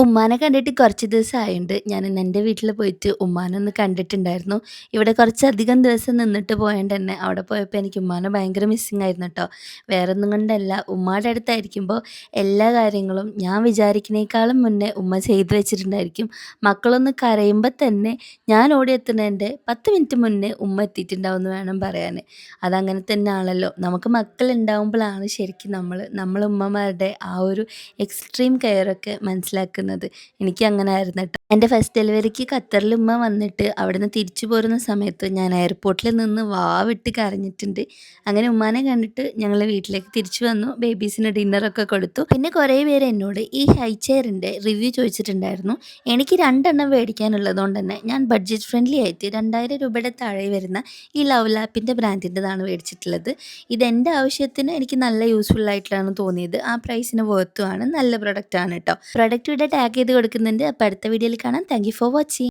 ഉമ്മാനെ കണ്ടിട്ട് കുറച്ച് ദിവസമായിണ്ട്. ഞാനിന്ന് എൻ്റെ വീട്ടിൽ പോയിട്ട് ഉമ്മാനെ ഒന്ന് കണ്ടിട്ടുണ്ടായിരുന്നു. ഇവിടെ കുറച്ചധികം ദിവസം നിന്നിട്ട് പോയോണ്ട് തന്നെ അവിടെ പോയപ്പോൾ എനിക്ക് ഉമ്മാനെ ഭയങ്കര മിസ്സിംഗ് ആയിരുന്നു ട്ടോ. വേറൊന്നും കൊണ്ടല്ല, ഉമ്മാടെ അടുത്തായിരിക്കുമ്പോൾ എല്ലാ കാര്യങ്ങളും ഞാൻ വിചാരിക്കുന്നേക്കാളും മുന്നേ ഉമ്മ ചെയ്തു വെച്ചിട്ടുണ്ടായിരിക്കും. മക്കളൊന്ന് കരയുമ്പോൾ തന്നെ ഞാൻ ഓടിയെത്തുന്നതിൻ്റെ 10 മിനിറ്റ് മുന്നേ ഉമ്മ എത്തിയിട്ടുണ്ടാവും എന്ന് വേണം പറയാൻ. അതങ്ങനെ തന്നെയാണല്ലോ. നമുക്ക് മക്കളുണ്ടാവുമ്പോഴാണ് ശരിക്കും നമ്മളെ ഉമ്മമാരുടെ ആ ഒരു എക്സ്ട്രീം കെയറൊക്കെ മനസ്സിലാക്കുന്നത്. എനിക്ക് അങ്ങനെ ആയിരുന്നു ട്ടോ. എൻ്റെ ഫസ്റ്റ് ഡെലിവറിക്ക് ഖത്തറിൽ ഉമ്മ വന്നിട്ട് അവിടുന്ന് തിരിച്ചു പോരുന്ന സമയത്ത് ഞാൻ എയർപോർട്ടിൽ നിന്ന് വാവിട്ട് കരഞ്ഞിട്ടുണ്ട്. അങ്ങനെ ഉമ്മാനെ കണ്ടിട്ട് ഞങ്ങൾ വീട്ടിലേക്ക് തിരിച്ചു വന്നു. ബേബീസിന് ഡിന്നറൊക്കെ കൊടുത്തു. പിന്നെ കുറേ പേര് എന്നോട് ഈ ഹൈ ചെയറിൻ്റെ റിവ്യൂ ചോദിച്ചിട്ടുണ്ടായിരുന്നു. എനിക്ക് 2 എണ്ണം മേടിക്കാനുള്ളതുകൊണ്ട് തന്നെ ഞാൻ ബഡ്ജറ്റ് ഫ്രണ്ട്ലി ആയിട്ട് 2000 രൂപയുടെ താഴെ വരുന്ന ഈ ലവ് ലാപ്പിൻ്റെ ബ്രാൻഡിൻ്റെതാണ് മേടിച്ചിട്ടുള്ളത്. ഇതെൻ്റെ ആവശ്യത്തിന് എനിക്ക് നല്ല യൂസ്ഫുൾ ആയിട്ടാണ് തോന്നിയത്. ആ പ്രൈസിന് വർത്തുമാണ്. നല്ല പ്രൊഡക്റ്റാണ് കേട്ടോ. പ്രൊഡക്റ്റ് ഇവിടെ ടാഗ് ചെയ്ത് കൊടുക്കുന്നുണ്ട്. അപ്പോൾ അടുത്ത വീഡിയോയിൽ കാണാം. Thank you for watching.